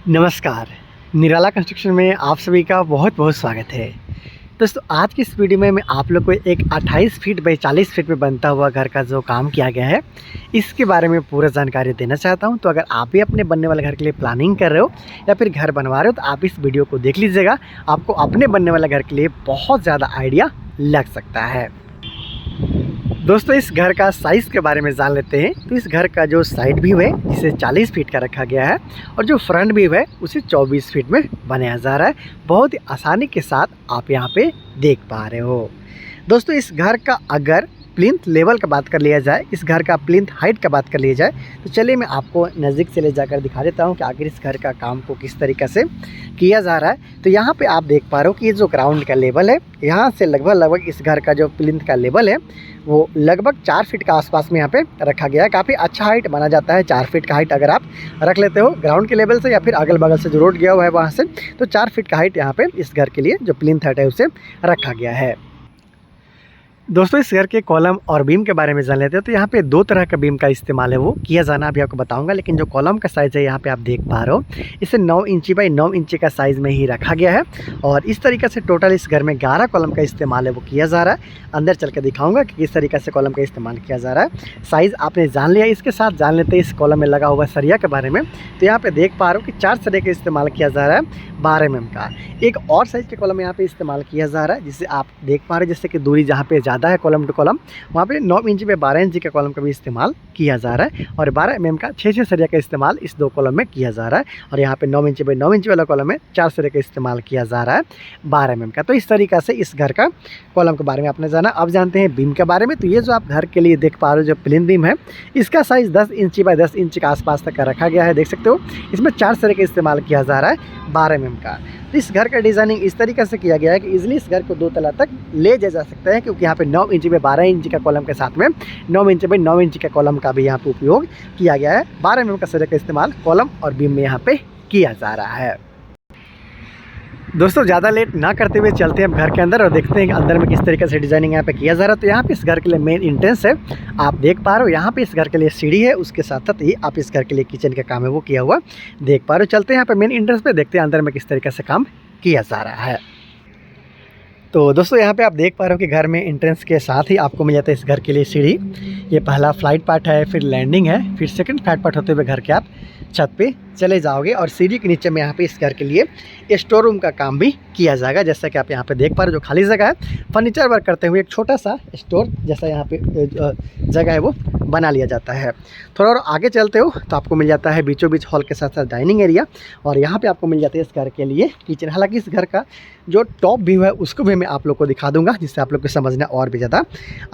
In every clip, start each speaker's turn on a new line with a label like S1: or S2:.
S1: नमस्कार। निराला कंस्ट्रक्शन में आप सभी का बहुत बहुत स्वागत है। दोस्तों आज की इस वीडियो में मैं आप लोग को एक 28 फीट बाई 40 फीट में बनता हुआ घर का जो काम किया गया है इसके बारे में पूरा जानकारी देना चाहता हूं। तो अगर आप भी अपने बनने वाले घर के लिए प्लानिंग कर रहे हो या फिर घर बनवा रहे हो तो आप इस वीडियो को देख लीजिएगा। आपको अपने बनने वाले घर के लिए बहुत ज़्यादा आइडिया लग सकता है। दोस्तों इस घर का साइज़ के बारे में जान लेते हैं। तो इस घर का जो साइड व्यू है जिसे 40 फीट का रखा गया है और जो फ्रंट व्यू है उसे 24 फीट में बनाया जा रहा है। बहुत ही आसानी के साथ आप यहाँ पे देख पा रहे हो। दोस्तों इस घर का अगर प्लिंथ लेवल का बात कर लिया जाए, इस घर का प्लिंथ हाइट का बात कर लिया जाए तो चलिए मैं आपको नज़दीक से ले जाकर दिखा देता हूँ कि आखिर इस घर का काम को किस तरीक़े से किया जा रहा है। तो यहाँ पे आप देख पा रहे हो कि ये जो ग्राउंड का लेवल है यहाँ से लगभग इस घर का जो प्लिंथ का लेवल है वो लगभग 4 फीट का आसपास में यहाँ पे रखा गया है। काफ़ी अच्छा हाइट माना जाता है 4 फीट का हाइट अगर आप रख लेते हो ग्राउंड के लेवल से या फिर अगल बगल से जो रोड गया हुआ है वहाँ से, तो 4 फीट का हाइट यहाँ पे इस घर के लिए जो प्लिंथ हाइट है उसे रखा गया है। दोस्तों इस घर के कॉलम और बीम के बारे में जान लेते हैं। तो यहाँ पे 2 तरह का बीम का इस्तेमाल है वो किया जाना अभी आपको बताऊंगा। लेकिन जो कॉलम का साइज़ है यहाँ पे आप देख पा रहे हो इसे 9 इंची बाई 9 इंची का साइज़ में ही रखा गया है और इस तरीके से टोटल इस घर में 11 कॉलम का इस्तेमाल है वो किया जा रहा है। अंदर चल के दिखाऊंगा कि किस तरीके से कॉलम का इस्तेमाल किया जा रहा है। साइज़ आपने जान लिया, इसके साथ जान लेते हैं इस कॉलम में लगा हुआ सरिया के बारे में। तो यहाँ पर देख पा रहे हो कि 4 सरिया का इस्तेमाल किया जा रहा है 12 mm का। एक और साइज़ के कॉलम यहाँ पे इस्तेमाल किया जा रहा है जिससे आप देख पा रहे हैं जैसे कि दूरी जहाँ पे ज़्यादा है कॉलम टू कॉलम वहाँ पे 9 इंच पे 12 इंच का कॉलम का भी इस्तेमाल किया जा रहा है और 12 mm का 6 सरिया का इस्तेमाल इस 2 कॉलम में किया जा रहा है। और यहाँ पे 9 इंच पे 9 इंच वाला कॉलम में 4 सरिया का इस्तेमाल किया जा रहा है 12 mm का। तो इस तरीक़ा से इस घर का कॉलम के बारे में आपने जाना। अब जानते हैं बीम के बारे में। तो ये जो आप घर के लिए देख पा रहे हो जो प्लेन बीम है इसका साइज़ 10 इंची बाई 10 इंच के आसपास तक का रखा गया है। देख सकते हो इसमें 4 सरिया का इस्तेमाल किया जा रहा है 12 mm का। इस घर का डिज़ाइनिंग इस तरीके से किया गया है कि इजीली इस घर को 2 तला तक ले जा सकता है, क्योंकि यहाँ पे 9 इंच पे 12 इंच का कॉलम के साथ में 9 इंच पे 9 इंच का कॉलम का भी यहाँ पे उपयोग किया गया है। 12 mm का सरिया का इस्तेमाल कॉलम और बीम में यहाँ पे किया जा रहा है। दोस्तों ज़्यादा लेट ना करते हुए चलते हैं अब घर के अंदर और देखते हैं कि अंदर में किस तरीके से डिज़ाइनिंग यहाँ पे किया जा रहा है। तो यहाँ पे इस घर के लिए मेन इंट्रेंस है, आप देख पा रहे हो। यहाँ पे इस घर के लिए सीढ़ी है, उसके साथ साथ ही आप इस घर के लिए किचन का काम है वो किया हुआ देख पा रहे हो। चलते हैं यहाँ पे मेन इंट्रेंस पे, देखते हैं अंदर में किस तरीके से काम किया जा रहा है। तो दोस्तों यहाँ पे आप देख पा रहे हो कि घर में एंट्रेंस के साथ ही आपको मिल जाता है इस घर के लिए सीढ़ी। ये पहला फ्लाइट पार्ट है, फिर लैंडिंग है, फिर सेकंड फ्लाइट पार्ट होते हुए घर के आप छत पे चले जाओगे। और सीढ़ी के नीचे में यहाँ पे इस घर के लिए स्टोर रूम का काम भी किया जाएगा। जैसा कि आप यहाँ पे देख पा रहे हो जो खाली जगह है फर्नीचर वर्क करते हुए एक छोटा सा स्टोर जैसा यहाँ पे जगह है वो बना लिया जाता है। थोड़ा और आगे चलते हो तो आपको मिल जाता है बीचों बीच हॉल के साथ साथ डाइनिंग एरिया और यहाँ पे आपको मिल जाता है इस घर के लिए किचन। हालांकि इस घर का जो टॉप व्यू है उसको भी मैं आप लोग को दिखा दूंगा जिससे आप लोग को समझना और भी ज़्यादा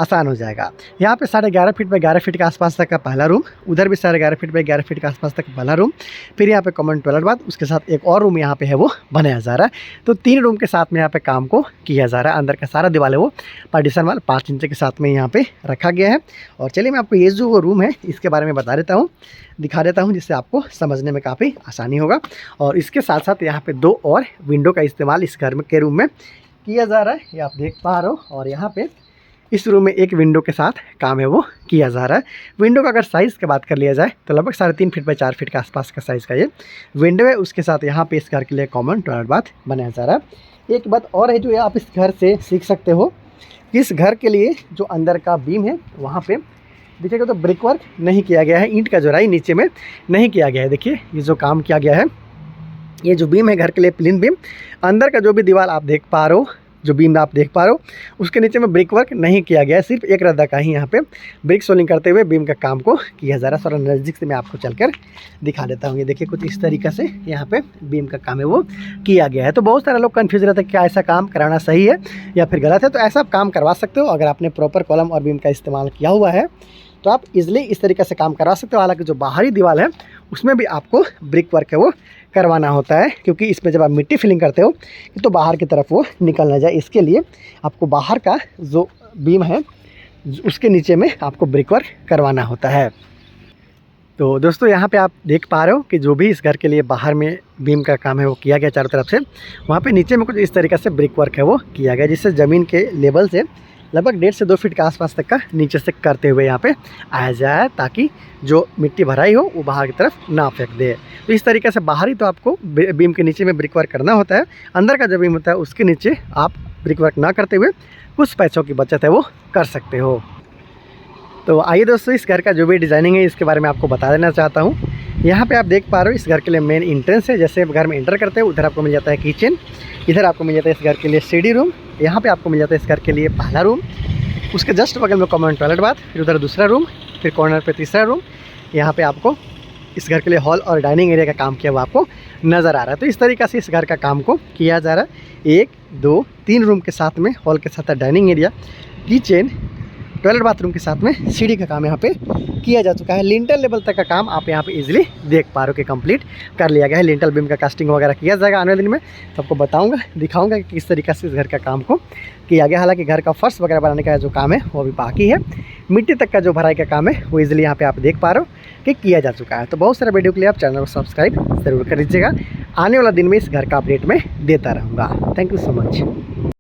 S1: आसान हो जाएगा। यहाँ पे 11.5 फीट बाई 11 फीट के आसपास तक का पहला रूम, उधर भी 11.5 फीट बाई 11 फीट के आसपास तक पहला रूम, फिर यहाँ पे कॉमन टॉयलेट बाद उसके साथ एक और रूम यहाँ पे है वो बनाया जा रहा है। तो 3 रूम के साथ में यहाँ पे काम को किया जा रहा है। अंदर का सारा दीवार है वो पार्टीशन वाला 5 इंच के साथ में यहाँ पे रखा गया है। और चलिए मैं आपको ये जो रूम है इसके बारे में बता देता हूँ, दिखा देता हूँ जिससे आपको समझने में काफ़ी आसानी होगा। और इसके साथ साथ यहाँ पे 2 और विंडो का इस्तेमाल इस घर में के रूम में किया जा रहा है, ये आप देख पा रहे हो। और यहाँ पे इस रूम में एक विंडो के साथ काम है वो किया जा रहा है। विंडो का अगर साइज़ की बात कर लिया जाए तो लगभग 3.5 फीट बाई 4 फीट के आसपास का साइज़ का ये विंडो है। उसके साथ यहाँ पे इस घर के लिए कॉमन टॉयलेट बाथ बनाया जा रहा है। एक बात और है जो आप इस घर से सीख सकते हो, इस घर के लिए जो अंदर का बीम है वहाँ पे देखिएगा तो ब्रिक वर्क नहीं किया गया है, ईंट का जोड़ाई नीचे में नहीं किया गया है। देखिए ये जो काम किया गया है, ये जो बीम है घर के लिए प्लिंथ बीम, अंदर का जो भी दीवार आप देख पा रहे हो, जो बीम आप देख पा रहे हो उसके नीचे में ब्रिक वर्क नहीं किया गया है, सिर्फ एक रद्दा का ही यहाँ पे ब्रिक सोलिंग करते हुए बीम का काम को किया जा रहा है। थोड़ा नज़दीक से मैं आपको चलकर दिखा देता हूँ। ये देखिए कुछ इस तरीके से यहाँ पे बीम का काम है वो किया गया है। तो बहुत सारे लोग कन्फ्यूज रहते हैं क्या ऐसा काम कराना सही है या फिर गलत है। तो ऐसा आप काम करवा सकते हो अगर आपने प्रॉपर कॉलम और बीम का इस्तेमाल किया हुआ है तो आप इजीली इस तरीके से काम करा सकते हो। हालांकि जो बाहरी दीवार है उसमें भी आपको ब्रिक वर्क है वो करवाना होता है, क्योंकि इसमें जब आप मिट्टी फिलिंग करते हो तो बाहर की तरफ वो निकल ना जाए, इसके लिए आपको बाहर का जो बीम है उसके नीचे में आपको ब्रिक वर्क करवाना होता है। तो दोस्तों यहाँ पे आप देख पा रहे हो कि जो भी इस घर के लिए बाहर में बीम का काम है वो किया गया चारों तरफ से, वहाँ पे नीचे में कुछ इस तरीके से ब्रिक वर्क है वो किया गया जिससे ज़मीन के लेवल से लगभग 1.5 से 2 फीट के आसपास तक का नीचे से करते हुए यहाँ पे आया जाए, ताकि जो मिट्टी भराई हो वो बाहर की तरफ ना फेंक दे। तो इस तरीके से बाहर ही तो आपको बीम के नीचे में ब्रिक वर्क करना होता है, अंदर का जो बीम होता है उसके नीचे आप ब्रिक वर्क ना करते हुए कुछ पैसों की बचत है वो कर सकते हो। तो आइए दोस्तों, इस घर का जो भी डिज़ाइनिंग है इसके बारे में आपको बता देना चाहता हूँ। यहाँ पे आप देख पा रहे हो इस घर के लिए मेन इंट्रेंस है। जैसे घर में एंटर करते हैं उधर आपको मिल जाता है किचन, इधर आपको मिल जाता है इस घर के लिए सीढ़ी रूम, यहाँ पे आपको मिल जाता है इस घर के लिए पहला रूम, उसके जस्ट बगल में कॉमन टॉयलेट बाथ, फिर उधर दूसरा रूम, फिर कॉर्नर पे तीसरा रूम। यहाँ पे आपको इस घर के लिए हॉल और डाइनिंग एरिया का काम किया हुआ आपको नज़र आ रहा है। तो इस तरीक़े से इस घर का काम को किया जा रहा है। 1 2 3 रूम के साथ में हॉल के साथ dining area, kitchen, toilet bathroom के साथ में सीढ़ी का काम यहाँ पे किया जा चुका है। लिंटल लेवल तक का काम आप यहाँ पे इजीली देख पा रहे हो कि कंप्लीट कर लिया गया है। लिंटल बीम का कास्टिंग वगैरह किया जाएगा आने वाले दिन में, तो आपको बताऊंगा, दिखाऊंगा कि किस तरीके से इस घर का काम को किया गया। हालांकि घर का फर्श वगैरह बनाने का जो काम है वो भी बाकी है। मिट्टी तक का जो भराई का काम है वो इजीली यहाँ पे आप देख पा रहे हो कि किया जा चुका है। तो बहुत सारे वीडियो के लिए आप चैनल को सब्सक्राइब ज़रूर कर लीजिएगा। आने वाला दिन में इस घर का अपडेट में देता रहूँगा। Thank you so much.